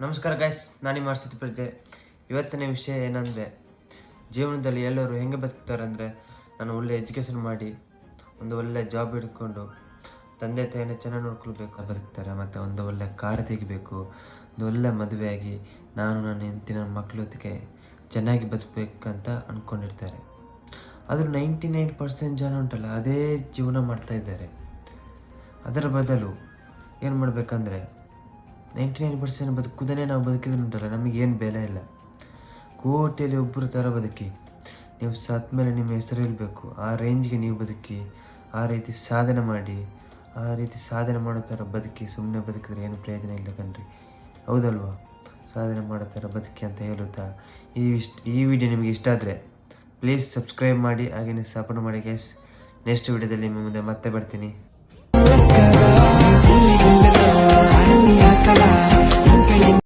ನಮಸ್ಕಾರ ಗೈಸ್, ನಾನು ನಿಮ್ಮ ಹರ್ಷಿತ್ ಪ್ರಜೆ. ಇವತ್ತಿನ ವಿಷಯ ಏನಂದರೆ, ಜೀವನದಲ್ಲಿ ಎಲ್ಲರೂ ಹೆಂಗೆ ಬದುಕ್ತಾರೆ ಅಂದರೆ, ನಾನು ಒಳ್ಳೆ ಎಜುಕೇಷನ್ ಮಾಡಿ ಒಂದು ಒಳ್ಳೆ ಜಾಬ್ ಹಿಡ್ಕೊಂಡು ತಂದೆ ತಾಯಿನ ಚೆನ್ನಾಗಿ ನೋಡ್ಕೊಳ್ಬೇಕು ಬದುಕ್ತಾರೆ. ಮತ್ತು ಒಂದು ಒಳ್ಳೆ ಕಾರ್ ತೆಗಿಬೇಕು, ಒಂದು ಒಳ್ಳೆ ಮದುವೆಯಾಗಿ ನಾನು ನನ್ನ ಹೆಂಡತಿ ನನ್ನ ಮಕ್ಕಳೊತ್ತಿಗೆ ಚೆನ್ನಾಗಿ ಬದುಕಬೇಕಂತ ಅಂದ್ಕೊಂಡಿರ್ತಾರೆ. ಆದರೂ 99% ಜನ ಉಂಟಲ್ಲ, ಅದೇ ಜೀವನ ಮಾಡ್ತಾಯಿದ್ದಾರೆ. ಅದರ ಬದಲು ಏನು ಮಾಡಬೇಕಂದ್ರೆ, 99% ಬದುಕುವುದನ್ನೇ ನಾವು ಬದುಕಿದ್ರೆ ಉಂಟಲ್ಲ, ನಮಗೇನು ಬೆಲೆ ಇಲ್ಲ. ಕೋಟಿಯಲ್ಲಿ ಒಬ್ಬರು ಥರ ಬದುಕಿ, ನೀವು ಸತ್ತ ಮೇಲೆ ನಿಮ್ಮ ಹೆಸರು ಇರಬೇಕು, ಆ ರೇಂಜ್ಗೆ ನೀವು ಬದುಕಿ, ಆ ರೀತಿ ಸಾಧನೆ ಮಾಡಿ, ಆ ರೀತಿ ಸಾಧನೆ ಮಾಡೋ ಥರ ಬದುಕಿ. ಸುಮ್ಮನೆ ಬದುಕಿದ್ರೆ ಏನು ಪ್ರಯೋಜನ ಇಲ್ಲ ಕಣ್ರಿ, ಹೌದಲ್ವಾ? ಸಾಧನೆ ಮಾಡೋ ಥರ ಬದುಕಿ ಅಂತ ಹೇಳುತ್ತಾ ಈ ವಿಡಿಯೋ ನಿಮಗೆ ಇಷ್ಟ ಆದರೆ ಪ್ಲೀಸ್ ಸಬ್ಸ್ಕ್ರೈಬ್ ಮಾಡಿ, ಹಾಗೆಯೇ ಸಪೋರ್ಟ್ ಮಾಡಿ ಗೈಸ್. ನೆಕ್ಸ್ಟ್ ವಿಡಿಯೋದಲ್ಲಿ ನಿಮ್ಮ ಮುಂದೆ ಮತ್ತೆ ಬರ್ತೀನಿ.